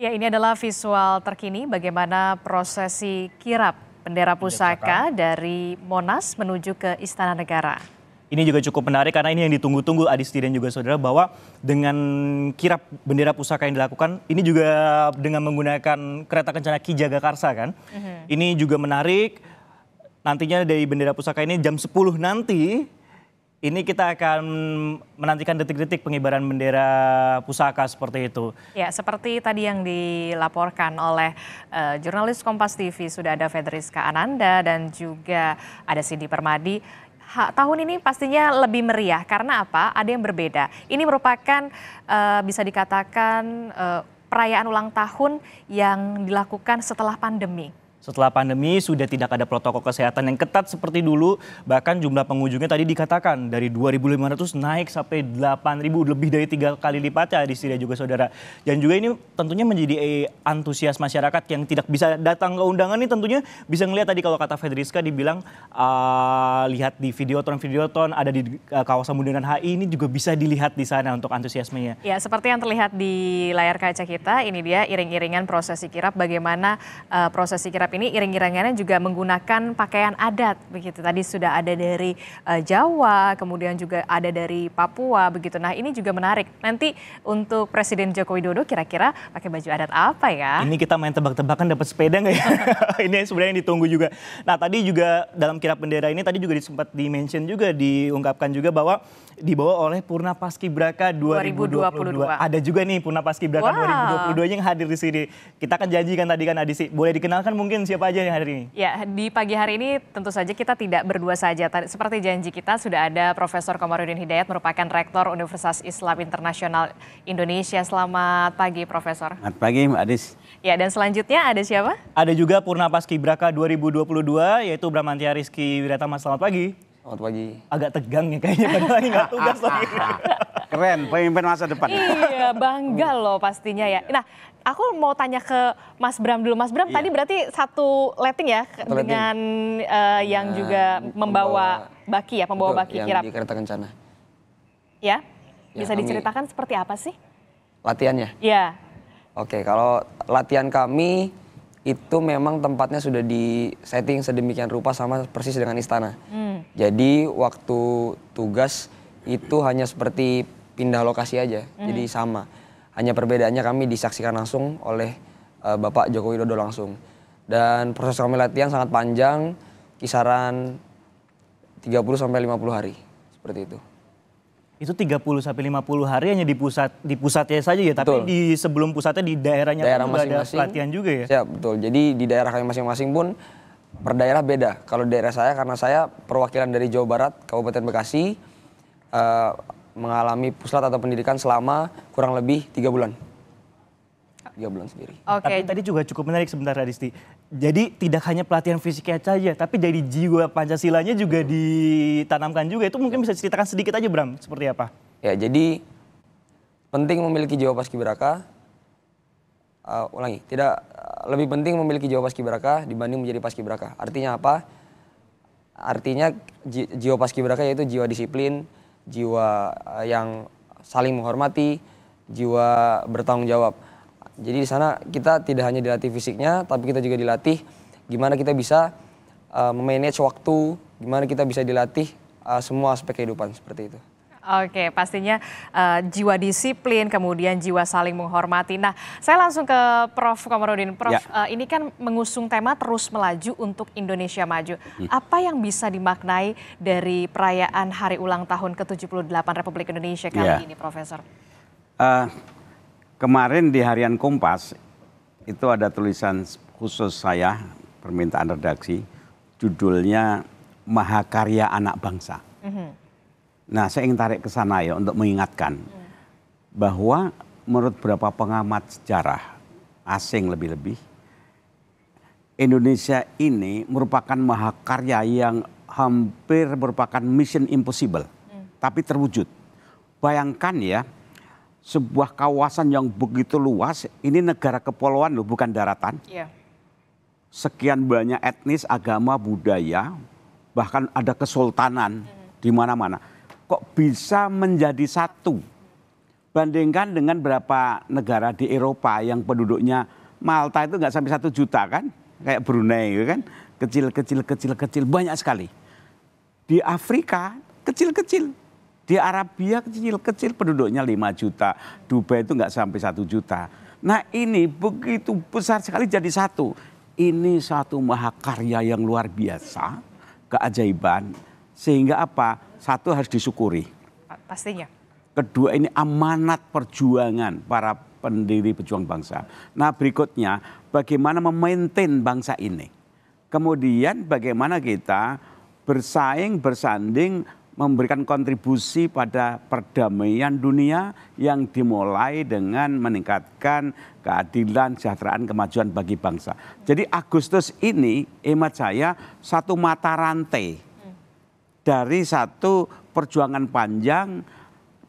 Ya, ini adalah visual terkini bagaimana prosesi kirap bendera pusaka dari Monas menuju ke Istana Negara. Ini juga cukup menarik karena ini yang ditunggu-tunggu Adisti dan juga saudara, bahwa dengan kirap bendera pusaka yang dilakukan ini juga dengan menggunakan kereta kencana Ki Jagakarsa kan. Ini juga menarik, nantinya dari bendera pusaka ini jam 10 nanti ini kita akan menantikan detik-detik pengibaran bendera pusaka seperti itu. Ya, seperti tadi yang dilaporkan oleh jurnalis Kompas TV, sudah ada Fedriska Ananda dan juga ada Cindy Permadi. Tahun ini pastinya lebih meriah karena apa? Ada yang berbeda. Ini merupakan bisa dikatakan perayaan ulang tahun yang dilakukan setelah pandemi. Setelah pandemi sudah tidak ada protokol kesehatan yang ketat seperti dulu. Bahkan jumlah pengunjungnya tadi dikatakan dari 2.500 naik sampai 8.000, lebih dari 3 kali lipatnya di sini juga saudara. Dan juga ini tentunya menjadi antusias masyarakat yang tidak bisa datang ke undangan ini tentunya bisa ngelihat tadi kalau kata Fedriska dibilang lihat di Videoton ada di kawasan Bundaran HI, ini juga bisa dilihat di sana untuk antusiasmenya. Ya, seperti yang terlihat di layar kaca kita, ini dia iring-iringan prosesi kirap, bagaimana prosesi kirap ini iring-iringannya juga menggunakan pakaian adat begitu. Tadi sudah ada dari Jawa, kemudian juga ada dari Papua begitu. Nah, ini juga menarik. Nanti untuk Presiden Joko Widodo kira-kira pakai baju adat apa ya? Ini kita main tebak-tebakan dapat sepeda nggak ya? Ini sebenarnya yang ditunggu juga. Nah, tadi juga dalam kirap bendera ini tadi juga sempat di-mention juga, diungkapkan juga bahwa dibawa oleh Purna Paskibraka 2022. Ada juga nih Purna Paskibraka 2022 yang hadir di sini. Kita akan janjikan tadi kan Adisi, boleh dikenalkan mungkin siapa aja yang hadir ini? Ya, di pagi hari ini tentu saja kita tidak berdua saja. Seperti janji kita sudah ada Profesor Komarudin Hidayat, merupakan Rektor Universitas Islam Internasional Indonesia. Selamat pagi, Profesor. Selamat pagi, Mbak Adis. Ya, dan selanjutnya ada siapa? Ada juga Purna Paskibraka 2022, yaitu Bramantia Rizky Wiratama. Selamat pagi. Selamat pagi. Agak tegang ya kayaknya, padahal lagi nggak tugas lagi. Keren, pemimpin masa depan. Iya, bangga loh pastinya ya. Nah, aku mau tanya ke Mas Bram dulu. Mas Bram, tadi berarti satu letting ya dengan yang juga membawa baki ya, pembawa baki kirap. Yang di kereta kencana. Ya, bisa diceritakan seperti apa sih? Latihannya? Iya. Oke, kalau latihan kami itu memang tempatnya sudah di setting sedemikian rupa sama persis dengan istana. Jadi waktu tugas itu hanya seperti pindah lokasi aja, jadi sama. Hanya perbedaannya kami disaksikan langsung oleh Bapak Joko Widodo langsung. Dan proses kami latihan sangat panjang, kisaran 30-50 hari, seperti itu. Itu 30-50 hari hanya di pusatnya saja ya, tapi di sebelum pusatnya di daerahnya pun juga ada pelatihan juga ya? Ya, betul. Jadi di daerah kami masing-masing pun per daerah beda. Kalau daerah saya, karena saya perwakilan dari Jawa Barat, Kabupaten Bekasi, mengalami puslat atau pendidikan selama kurang lebih 3 bulan. 3 bulan sendiri. Tapi tadi juga cukup menarik sebentar Adisti. Jadi tidak hanya pelatihan fisiknya saja, tapi dari jiwa Pancasilanya juga ditanamkan juga. Itu mungkin bisa ceritakan sedikit aja Bram, seperti apa? Ya, jadi penting memiliki jiwa paskibraka. Lebih penting memiliki jiwa paskibraka dibanding menjadi paskibraka. Artinya apa? Artinya jiwa paskibraka yaitu jiwa disiplin, jiwa yang saling menghormati, jiwa bertanggung jawab. Jadi di sana kita tidak hanya dilatih fisiknya, tapi kita juga dilatih gimana kita bisa memanage waktu, gimana kita bisa dilatih semua aspek kehidupan seperti itu. Oke, pastinya jiwa disiplin, kemudian jiwa saling menghormati. Nah, saya langsung ke Prof. Komarudin. Prof, ini kan mengusung tema terus melaju untuk Indonesia maju. Apa yang bisa dimaknai dari perayaan hari ulang tahun ke-78 Republik Indonesia kali ini, Profesor? Kemarin di Harian Kompas itu ada tulisan khusus saya, permintaan redaksi, judulnya Mahakarya Anak Bangsa. Nah, saya ingin tarik ke sana ya untuk mengingatkan bahwa menurut beberapa pengamat sejarah asing lebih-lebih, Indonesia ini merupakan mahakarya yang hampir merupakan mission impossible, tapi terwujud. Bayangkan ya, sebuah kawasan yang begitu luas, ini negara kepulauan loh, bukan daratan. Sekian banyak etnis, agama, budaya, bahkan ada kesultanan di mana-mana. Kok bisa menjadi satu? Bandingkan dengan beberapa negara di Eropa yang penduduknya Malta itu nggak sampai 1 juta kan, kayak Brunei gitu kan, kecil banyak sekali. Di Afrika kecil, di Arabia kecil penduduknya 5 juta, Dubai itu nggak sampai 1 juta. Nah ini begitu besar sekali jadi satu. Ini satu mahakarya yang luar biasa, keajaiban, sehingga apa? Satu harus disyukuri. Pastinya. Kedua ini amanat perjuangan para pendiri pejuang bangsa. Nah berikutnya bagaimana memaintain bangsa ini. Kemudian bagaimana kita bersaing, bersanding, memberikan kontribusi pada perdamaian dunia yang dimulai dengan meningkatkan keadilan, kesejahteraan, kemajuan bagi bangsa. Jadi Agustus ini hemat saya satu mata rantai dari satu perjuangan panjang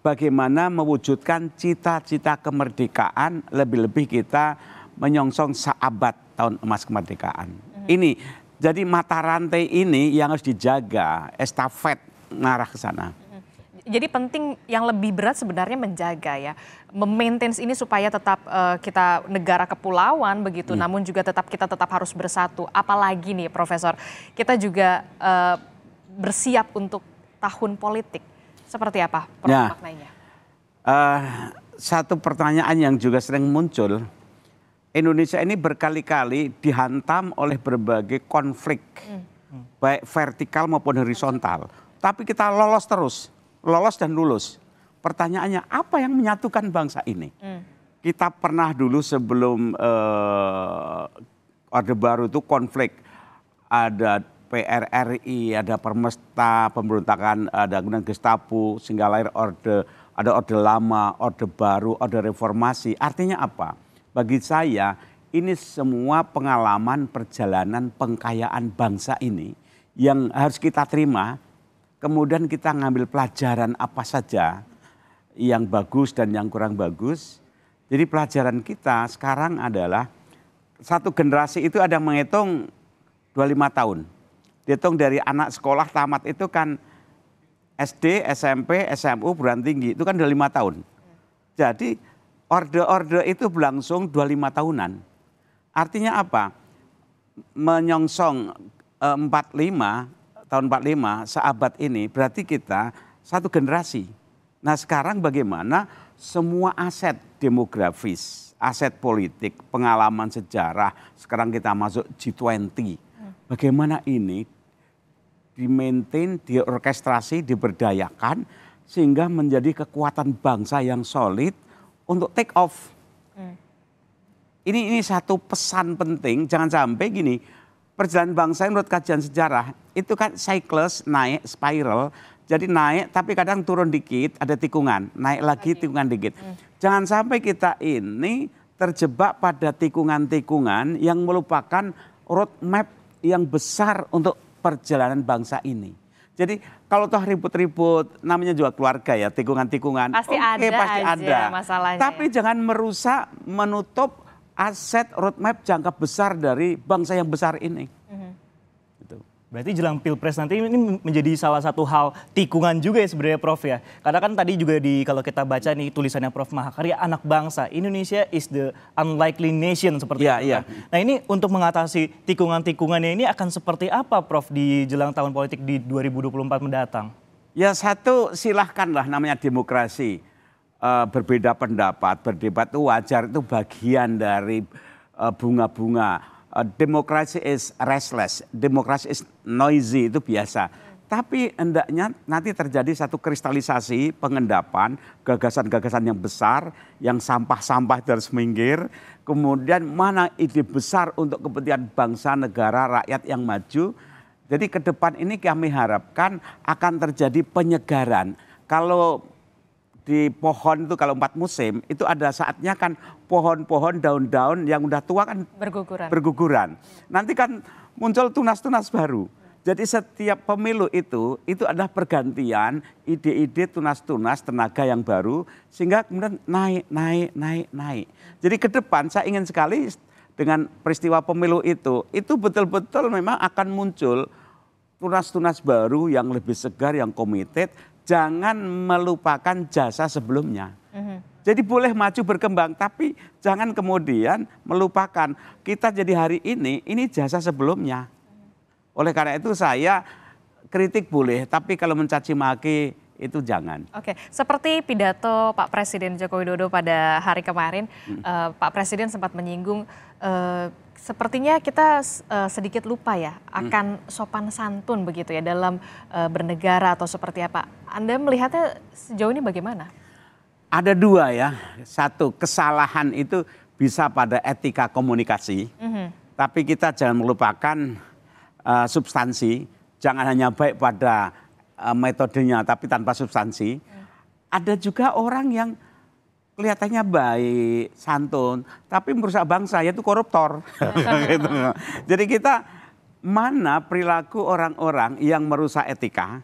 bagaimana mewujudkan cita-cita kemerdekaan, lebih-lebih kita menyongsong seabad tahun emas kemerdekaan. Ini, jadi mata rantai ini yang harus dijaga, estafet mengarah ke sana. Jadi penting yang lebih berat sebenarnya menjaga ya, memaintain ini supaya tetap kita negara kepulauan begitu, namun juga kita tetap harus bersatu. Apalagi nih Profesor, kita juga bersiap untuk tahun politik. Seperti apa maknanya? Satu pertanyaan yang juga sering muncul, Indonesia ini berkali-kali dihantam oleh berbagai konflik, baik vertikal maupun horizontal. Tapi kita lolos terus, lolos dan lulus. Pertanyaannya, apa yang menyatukan bangsa ini? Kita pernah dulu sebelum Orde Baru itu konflik, ada PRRI, ada Permesta, pemberontakan, ada kemudian Gestapo, sehingga lahir ada Orde Lama, Orde Baru, Orde Reformasi. Artinya apa? Bagi saya ini semua pengalaman perjalanan pengkayaan bangsa ini yang harus kita terima, kemudian kita ngambil pelajaran apa saja yang bagus dan yang kurang bagus. Jadi pelajaran kita sekarang adalah satu generasi itu ada menghitung 25 tahun. Dihitung dari anak sekolah tamat itu kan SD, SMP, SMU, perguruan tinggi, itu kan udah 5 tahun. Jadi orde-orde itu berlangsung 25 tahunan. Artinya apa? Menyongsong tahun 45, seabad ini, berarti kita satu generasi. Nah sekarang bagaimana semua aset demografis, aset politik, pengalaman sejarah, sekarang kita masuk G20. Bagaimana ini di-maintain, diorkestrasi, diberdayakan sehingga menjadi kekuatan bangsa yang solid untuk take off. Ini satu pesan penting, jangan sampai gini, perjalanan bangsa menurut kajian sejarah itu kan siklus naik, spiral, jadi naik tapi kadang turun dikit, ada tikungan, naik lagi tikungan dikit. Jangan sampai kita ini terjebak pada tikungan-tikungan yang melupakan roadmap yang besar untuk perjalanan bangsa ini. Jadi kalau toh ribut-ribut, namanya juga keluarga ya, tikungan-tikungan. Pasti ada masalahnya. Tapi jangan merusak, menutup aset roadmap jangka besar dari bangsa yang besar ini. Gitu. Berarti jelang Pilpres nanti ini menjadi salah satu hal tikungan juga ya sebenarnya Prof ya. Karena kan tadi juga kalau kita baca nih tulisannya Prof Mahakarya, anak bangsa, Indonesia is the unlikely nation seperti itu. Iya. Nah ini untuk mengatasi tikungan-tikungannya ini akan seperti apa Prof di jelang tahun politik di 2024 mendatang? Ya satu, silahkanlah, namanya demokrasi. Berbeda pendapat, berdebat itu wajar, itu bagian dari bunga-bunga. Demokrasi is restless, demokrasi is noisy, itu biasa. Tapi hendaknya nanti terjadi satu kristalisasi pengendapan, gagasan-gagasan yang besar, yang sampah-sampah harus minggir. Kemudian mana ide besar untuk kepentingan bangsa, negara, rakyat yang maju. Jadi ke depan ini kami harapkan akan terjadi penyegaran. Kalau di pohon itu kalau 4 musim itu ada saatnya kan pohon-pohon daun-daun yang udah tua kan berguguran. Nanti kan muncul tunas-tunas baru. Jadi setiap pemilu itu adalah pergantian ide-ide tunas-tunas tenaga yang baru sehingga kemudian naik. Jadi ke depan saya ingin sekali dengan peristiwa pemilu itu betul-betul memang akan muncul tunas-tunas baru yang lebih segar, yang committed. Jangan melupakan jasa sebelumnya. Jadi boleh maju berkembang, tapi jangan kemudian melupakan kita jadi hari ini jasa sebelumnya. Oleh karena itu saya kritik boleh, tapi kalau mencaci maki itu jangan. Oke, seperti pidato Pak Presiden Joko Widodo pada hari kemarin, Pak Presiden sempat menyinggung sepertinya kita sedikit lupa ya akan sopan santun begitu ya dalam bernegara atau seperti apa. Anda melihatnya sejauh ini bagaimana? Ada dua ya, satu kesalahan itu bisa pada etika komunikasi, tapi kita jangan melupakan substansi, jangan hanya baik pada metodenya tapi tanpa substansi. Ada juga orang yang kelihatannya baik, santun, tapi merusak bangsa, yaitu koruptor. Gitu. Jadi kita mana perilaku orang-orang yang merusak etika,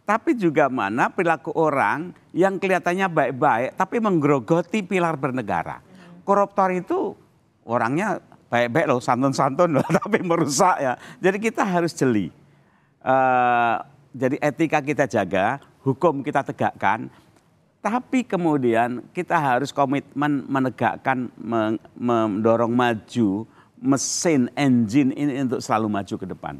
tapi juga mana perilaku orang yang kelihatannya baik-baik tapi menggerogoti pilar bernegara. Koruptor itu orangnya baik-baik loh, santun-santun loh, tapi merusak ya. Jadi kita harus jeli. Jadi etika kita jaga, hukum kita tegakkan, tapi kemudian kita harus komitmen menegakkan, mendorong maju mesin engine ini untuk selalu maju ke depan.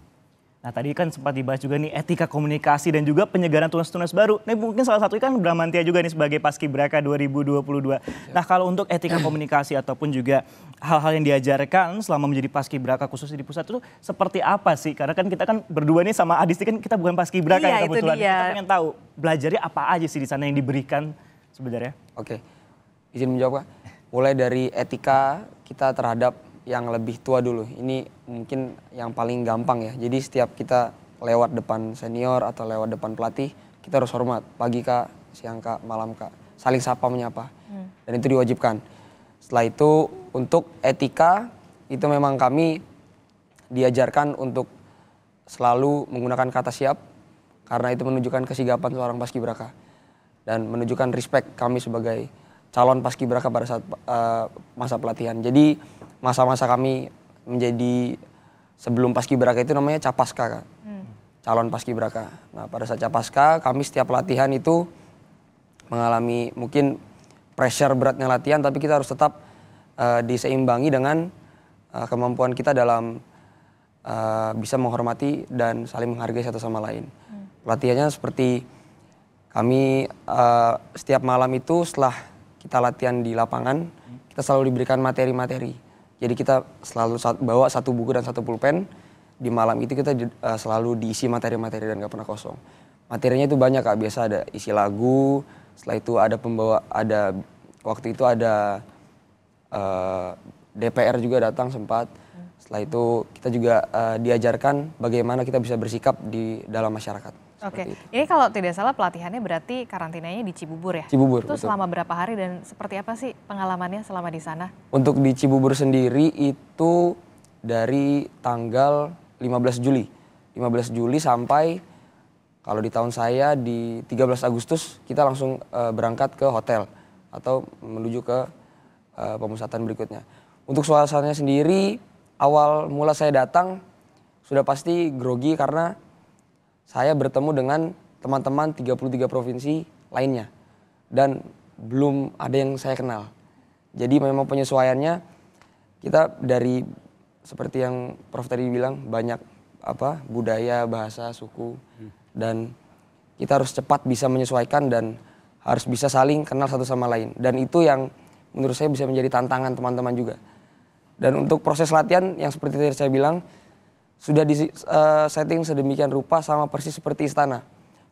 Nah tadi kan sempat dibahas juga nih etika komunikasi dan juga penyegaran tunas-tunas baru. Nah mungkin salah satu kan Bramantia juga nih sebagai Paskibraka 2022. Nah kalau untuk etika komunikasi ataupun juga hal-hal yang diajarkan selama menjadi Paskibraka khususnya di pusat itu seperti apa sih? Karena kan kita kan berdua nih sama Adisti kan kita bukan Paskibraka ya kebetulan. Kita pengen tahu belajarnya apa aja sih di sana yang diberikan sebenarnya? Oke, izin menjawab Kak. Mulai dari etika kita terhadap yang lebih tua dulu. Ini mungkin yang paling gampang ya. Jadi setiap kita lewat depan senior atau lewat depan pelatih, kita harus hormat. Pagi Kak, siang Kak, malam Kak. Saling sapa menyapa. Dan itu diwajibkan. Setelah itu untuk etika, itu memang kami diajarkan untuk selalu menggunakan kata siap. Karena itu menunjukkan kesigapan seorang paskibraka. Dan menunjukkan respect kami sebagai calon paskibraka pada saat masa pelatihan. Jadi masa-masa kami menjadi sebelum paskibraka itu namanya capaska Kak. Calon paskibraka. Nah pada saat capaska kami setiap latihan itu mengalami mungkin pressure beratnya latihan, tapi kita harus tetap diseimbangi dengan kemampuan kita dalam bisa menghormati dan saling menghargai satu sama lain. Latihannya seperti kami setiap malam itu setelah kita latihan di lapangan, kita selalu diberikan materi-materi. Jadi kita selalu bawa satu buku dan satu pulpen. Di malam itu kita selalu diisi materi-materi dan gak pernah kosong. Materinya itu banyak Kak, biasa ada isi lagu, setelah itu ada waktu itu ada DPR juga datang sempat. Setelah itu kita juga diajarkan bagaimana kita bisa bersikap di dalam masyarakat. Oke, ini kalau tidak salah pelatihannya berarti karantinanya di Cibubur ya? Cibubur, itu betul. selama berapa hari dan seperti apa sih pengalamannya selama di sana? Untuk di Cibubur sendiri itu dari tanggal 15 Juli. 15 Juli sampai kalau di tahun saya di 13 Agustus kita langsung berangkat ke hotel atau menuju ke pemusatan berikutnya. Untuk suasananya sendiri awal mula saya datang sudah pasti grogi karena saya bertemu dengan teman-teman 33 provinsi lainnya. Dan belum ada yang saya kenal. Jadi memang penyesuaiannya kita dari seperti yang Prof tadi bilang banyak budaya, bahasa, suku. Dan kita harus cepat bisa menyesuaikan dan harus bisa saling kenal satu sama lain. Dan itu yang menurut saya bisa menjadi tantangan teman-teman juga. Dan untuk proses latihan yang seperti tadi saya bilang, sudah di setting sedemikian rupa sama persis seperti istana.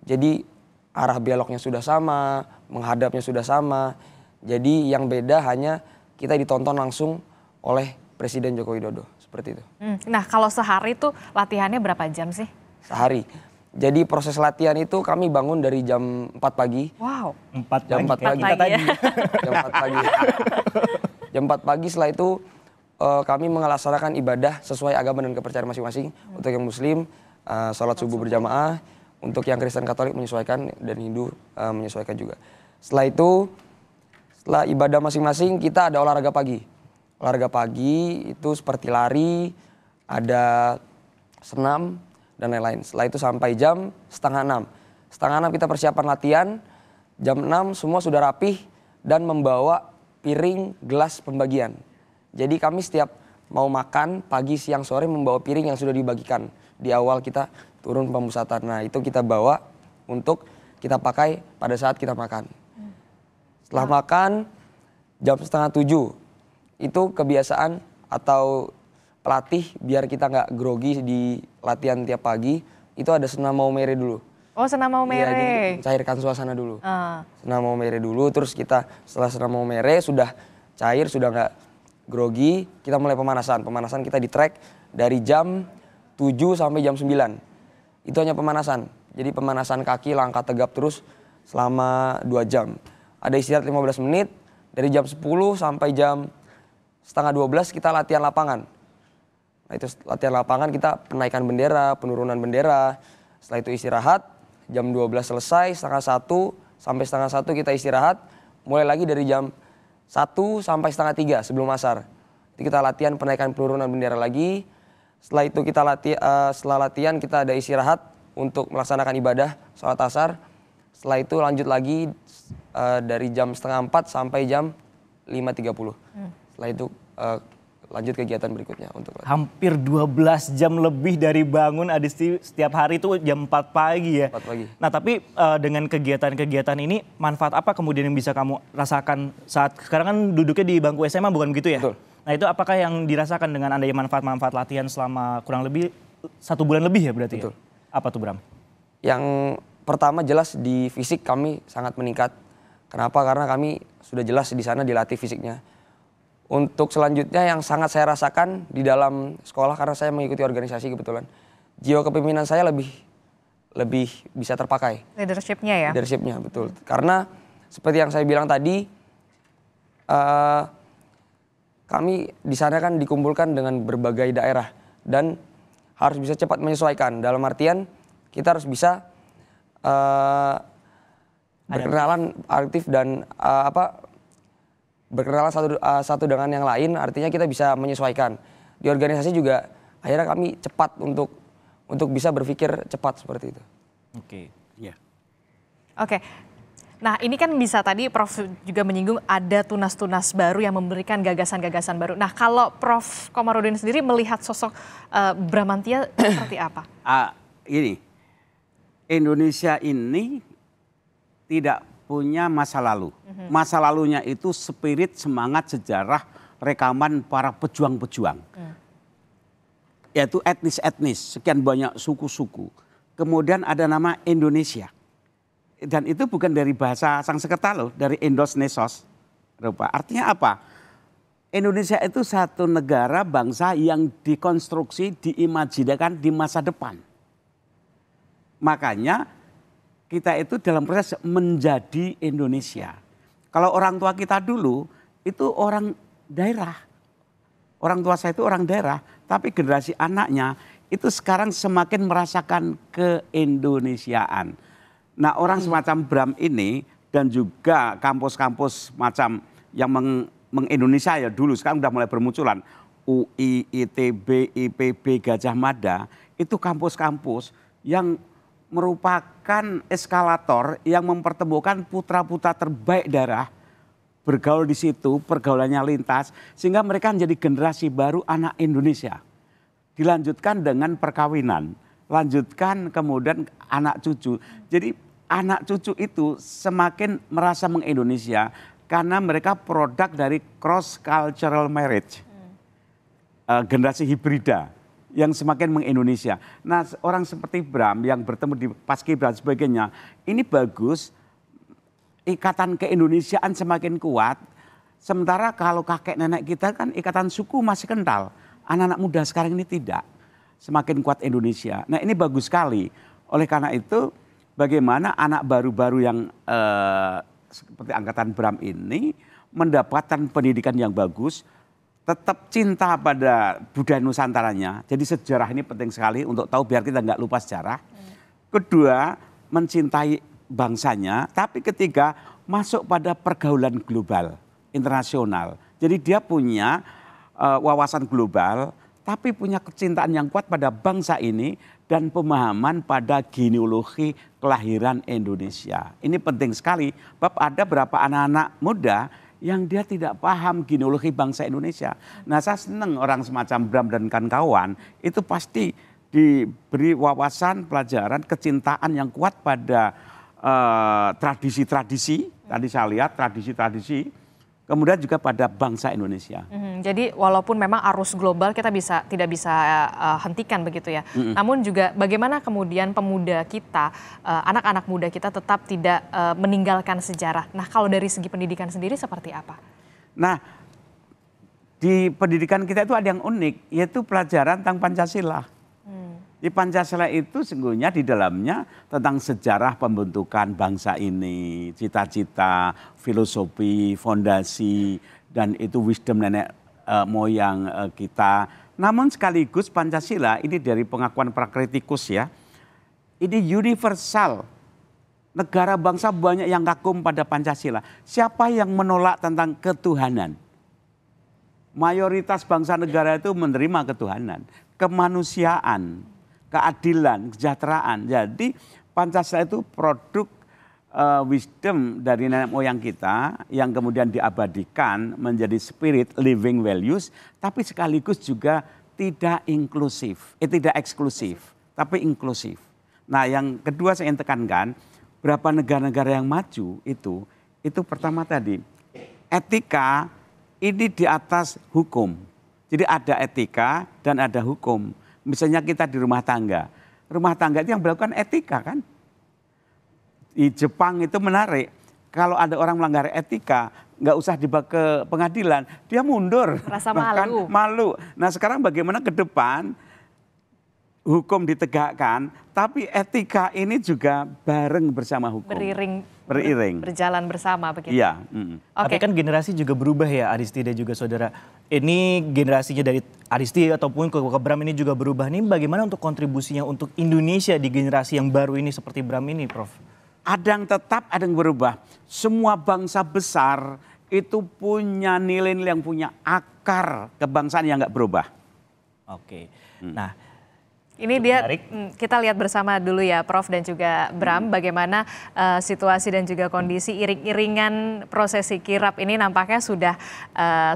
Jadi arah beloknya sudah sama, menghadapnya sudah sama. Jadi yang beda hanya kita ditonton langsung oleh Presiden Joko Widodo, seperti itu. Nah kalau sehari tuh latihannya berapa jam sih? Sehari. Jadi proses latihan itu kami bangun dari jam 4 pagi. Wow. Jam 4 pagi. Jam 4 pagi. Jam 4 pagi setelah itu kami melaksanakan ibadah sesuai agama dan kepercayaan masing-masing. Untuk yang Muslim, sholat subuh berjamaah. Untuk yang Kristen Katolik menyesuaikan dan Hindu menyesuaikan juga. Setelah itu, setelah ibadah masing-masing kita ada olahraga pagi. Olahraga pagi itu seperti lari, ada senam, dan lain-lain. Setelah itu sampai jam 5:30. 5:30 kita persiapan latihan, jam 6 semua sudah rapih, dan membawa piring gelas pembagian. Jadi kami setiap mau makan pagi, siang, sore membawa piring yang sudah dibagikan di awal kita turun pemusatan. Nah itu kita bawa untuk kita pakai pada saat kita makan. Setelah makan jam 6:30 itu kebiasaan atau pelatih biar kita nggak grogi di latihan tiap pagi itu ada senam maumere dulu. Oh, senam maumere. Iya, jadi cairkan suasana dulu. Senam maumere dulu, terus kita setelah senam maumere sudah cair, sudah nggak grogi, kita mulai pemanasan. Pemanasan kita di track dari jam 7 sampai jam 9. Itu hanya pemanasan. Jadi pemanasan kaki, langkah tegap terus selama 2 jam. Ada istirahat 15 menit, dari jam 10 sampai jam 11:30 kita latihan lapangan. Nah itu latihan lapangan kita penaikan bendera, penurunan bendera. Setelah itu istirahat, jam 12 selesai, 12:30 sampai 12:30 kita istirahat. Mulai lagi dari jam 1 sampai 2:30 sebelum asar. Itu kita latihan penaikan penurunan bendera lagi. Setelah itu kita setelah latihan kita ada istirahat untuk melaksanakan ibadah sholat asar. Setelah itu lanjut lagi dari jam 3:30 sampai jam 5:30. Setelah itu lanjut kegiatan berikutnya untuk Hampir 12 jam lebih dari bangun Adisti setiap hari itu jam 4 pagi ya. 4 pagi. Nah tapi dengan kegiatan-kegiatan ini manfaat apa kemudian yang bisa kamu rasakan saat sekarang kan duduknya di bangku SMA bukan begitu ya? Betul. Nah itu apakah yang dirasakan dengan adanya manfaat-manfaat latihan selama kurang lebih 1 bulan lebih ya berarti? Betul. Ya? Apa tuh Bram? Yang pertama jelas di fisik kami sangat meningkat. Kenapa? Karena kami sudah jelas di sana dilatih fisiknya. Untuk selanjutnya yang sangat saya rasakan di dalam sekolah karena saya mengikuti organisasi kebetulan. Jiwa kepemimpinan saya lebih bisa terpakai. Leadership-nya ya? Leadership-nya, betul. Karena seperti yang saya bilang tadi, kami di sana kan dikumpulkan dengan berbagai daerah dan harus bisa cepat menyesuaikan. Dalam artian kita harus bisa berkenalan aktif dan berkenalan satu dengan yang lain, artinya kita bisa menyesuaikan. Di organisasi juga akhirnya kami cepat untuk bisa berpikir cepat seperti itu. Oke. Ya. Oke. Nah ini kan bisa tadi Prof juga menyinggung ada tunas-tunas baru yang memberikan gagasan-gagasan baru. Nah kalau Prof Komarudin sendiri melihat sosok Bramantia seperti apa? Ini, Indonesia ini tidak punya masa lalu. Masa lalunya itu spirit, semangat, sejarah, rekaman para pejuang-pejuang. Yaitu etnis-etnis, sekian banyak suku-suku. Kemudian ada nama Indonesia. Dan itu bukan dari bahasa Sanskerta loh, dari Endos Nesos. Artinya apa? Indonesia itu satu negara bangsa yang dikonstruksi, diimajinasikan di masa depan. Makanya kita itu dalam proses menjadi Indonesia. Kalau orang tua kita dulu itu orang daerah. Orang tua saya itu orang daerah, tapi generasi anaknya itu sekarang semakin merasakan keindonesiaan. Nah orang semacam Bram ini dan juga kampus-kampus macam yang meng-Indonesia ya dulu, sekarang udah mulai bermunculan. UI, ITB, IPB, Gajah Mada, itu kampus-kampus yang merupakan eskalator yang mempertemukan putra-putra terbaik daerah bergaul di situ, pergaulannya lintas, sehingga mereka menjadi generasi baru anak Indonesia. Dilanjutkan dengan perkawinan, lanjutkan kemudian anak cucu. Jadi anak cucu itu semakin merasa meng-Indonesia karena mereka produk dari cross cultural marriage, generasi hibrida yang semakin meng-Indonesia. Nah orang seperti Bram yang bertemu di Paskibra dan sebagainya, ini bagus, ikatan keindonesiaan semakin kuat. Sementara kalau kakek nenek kita kan ikatan suku masih kental. Anak-anak muda sekarang ini tidak. Semakin kuat Indonesia. Nah ini bagus sekali. Oleh karena itu bagaimana anak baru-baru yang seperti angkatan Bram ini mendapatkan pendidikan yang bagus, tetap cinta pada budaya Nusantaranya. Jadi sejarah ini penting sekali untuk tahu biar kita nggak lupa sejarah. Kedua, mencintai bangsanya. Tapi ketiga, masuk pada pergaulan global, internasional. Jadi dia punya wawasan global, tapi punya kecintaan yang kuat pada bangsa ini dan pemahaman pada genealogi kelahiran Indonesia. Ini penting sekali, sebab ada beberapa anak-anak muda yang dia tidak paham genealogi bangsa Indonesia. Nah, saya senang orang semacam Bram dan kawan-kawan itu pasti diberi wawasan, pelajaran, kecintaan yang kuat pada tradisi-tradisi. Tadi saya lihat tradisi-tradisi. Kemudian juga pada bangsa Indonesia. Jadi walaupun memang arus global kita tidak bisa hentikan begitu ya. Namun juga bagaimana kemudian pemuda kita, anak-anak muda kita tetap tidak meninggalkan sejarah. Nah, kalau dari segi pendidikan sendiri seperti apa? Nah, di pendidikan kita itu ada yang unik, yaitu pelajaran tentang Pancasila. Di Pancasila itu sesungguhnya di dalamnya tentang sejarah pembentukan bangsa ini, cita-cita, filosofi, fondasi, dan itu wisdom nenek moyang kita. Namun sekaligus Pancasila ini dari pengakuan Prakritikus ya, ini universal. Negara bangsa banyak yang kagum pada Pancasila. Siapa yang menolak tentang ketuhanan? Mayoritas bangsa negara itu menerima ketuhanan, kemanusiaan, keadilan, kesejahteraan. Jadi Pancasila itu produk wisdom dari nenek moyang kita yang kemudian diabadikan menjadi spirit living values, tapi sekaligus juga tidak inklusif, tidak eksklusif, tapi inklusif. Nah, yang kedua saya ingin tekankan, berapa negara-negara yang maju itu pertama tadi etika ini di atas hukum. Jadi ada etika dan ada hukum. Misalnya kita di rumah tangga itu yang melakukan etika kan. Di Jepang itu menarik, kalau ada orang melanggar etika, nggak usah dibawa ke pengadilan, dia mundur. Rasa bahkan malu. Nah sekarang bagaimana ke depan hukum ditegakkan, tapi etika ini juga bareng bersama hukum. Beriring. Berjalan bersama begitu. Iya. Tapi kan generasi juga berubah ya Adisti dan juga saudara. Ini generasinya dari Adisti ataupun ke Bram ini juga berubah. Nih bagaimana untuk kontribusinya untuk Indonesia di generasi yang baru ini seperti Bram ini, Prof? Ada yang tetap, ada yang berubah. Semua bangsa besar itu punya nilai-nilai yang punya akar kebangsaan yang nggak berubah. Oke. Nah, ini dia kita lihat bersama dulu ya Prof dan juga Bram bagaimana situasi dan juga kondisi iring-iringan prosesi kirap ini nampaknya sudah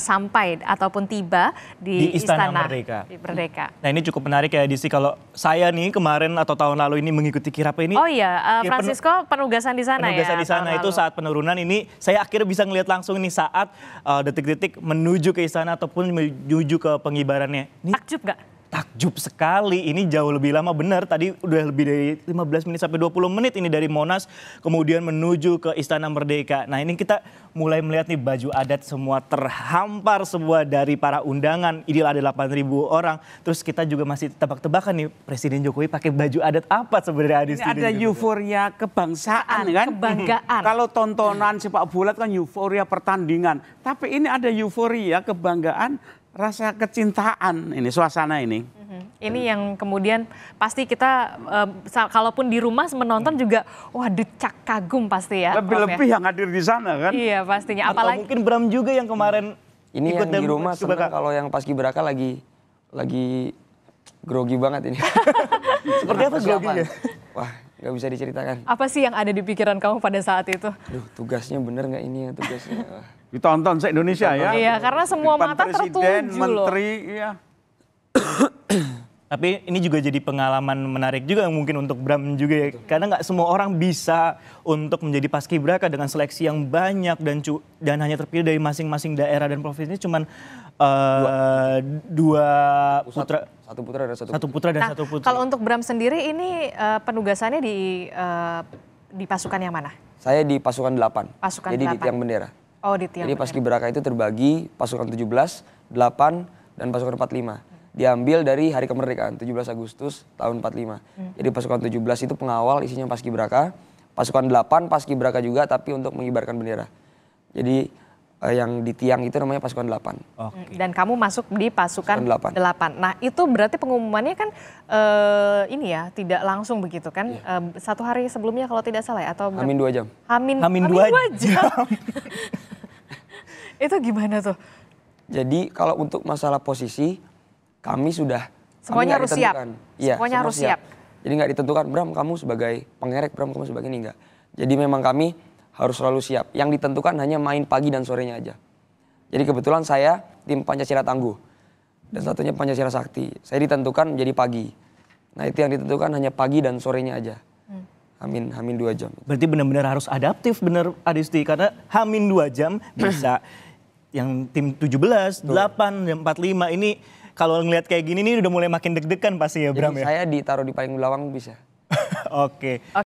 sampai ataupun tiba di Istana Merdeka. Nah ini cukup menarik ya Disi, kalau saya nih kemarin atau tahun lalu ini mengikuti kirap ini. Oh iya, Francisco penugasan di sana ya. Penugasan di sana itu saat penurunan ini saya akhirnya bisa ngelihat langsung nih saat detik-detik menuju ke istana ataupun menuju ke pengibarannya. Takjub nggak? Takjub sekali, ini jauh lebih lama benar. Tadi udah lebih dari 15 menit sampai 20 menit ini dari Monas kemudian menuju ke Istana Merdeka. Nah ini kita mulai melihat nih baju adat semua terhampar semua dari para undangan. Ini ada 8.000 orang. Terus kita juga masih tebak-tebakan nih Presiden Jokowi pakai baju adat apa sebenarnya. Ini ada euforia kebangsaan kan. Kebanggaan. Kalau tontonan sepak bola kan euforia pertandingan. Tapi ini ada euforia kebanggaan, rasa kecintaan ini, suasana ini. Ini yang kemudian pasti kita kalaupun di rumah menonton juga wah decak kagum pasti ya. Lebih-lebih yang hadir di sana kan. Iya pastinya. Atau apalagi mungkin Bram juga yang kemarin ini ikut yang di rumah senang kalau yang paskibraka lagi grogi banget ini. Seperti apa groginya? Wah nggak bisa diceritakan. Apa sih yang ada di pikiran kamu pada saat itu? Aduh tugasnya bener nggak ini ya tugasnya. Ditonton se-Indonesia ya. Iya karena semua mata Presiden, tertuju menteri, ya. Tapi ini juga jadi pengalaman menarik juga mungkin untuk Bram juga ya. Karena nggak semua orang bisa untuk menjadi paskibraka dengan seleksi yang banyak dan hanya terpilih dari masing-masing daerah dan provinsi cuman dua putra. Satu putra dan satu putri. Kalau untuk Bram sendiri ini penugasannya di pasukan yang mana? Saya di pasukan 8. Pasukan Jadi 8. Di tiang bendera. Oh di tiang. Jadi paskibraka itu terbagi pasukan 17, 8 dan pasukan 45. Diambil dari hari kemerdekaan 17 Agustus tahun 45. Jadi pasukan 17 itu pengawal isinya paskibraka, pasukan 8 paskibraka juga tapi untuk mengibarkan bendera. Jadi yang di tiang itu namanya pasukan 8. Okay. Dan kamu masuk di pasukan 8. Nah itu berarti pengumumannya kan ini ya tidak langsung begitu kan? Yeah. 1 hari sebelumnya kalau tidak salah ya? Atau Hamin 2 jam. Hamin 2 jam. Itu gimana tuh? Jadi kalau untuk masalah posisi kami sudah semuanya harus siap. Iya, semuanya harus siap. Jadi nggak ditentukan, Bram kamu sebagai pengerek, Bram kamu sebagai ini, enggak. Jadi memang kami harus selalu siap. Yang ditentukan hanya main pagi dan sorenya aja. Jadi kebetulan saya tim Pancasila Tangguh. Dan satunya Pancasila Sakti. Saya ditentukan menjadi pagi. Nah itu yang ditentukan hanya pagi dan sorenya aja. Hamin 2 jam. Berarti benar-benar harus adaptif benar Adisti. Karena hamin 2 jam bisa yang tim 17, 8, dan 45 ini kalau ngelihat kayak gini nih udah mulai makin deg-degan pasti ya Bram Jadi ya. saya ditaruh di paling belakang bisa. Oke.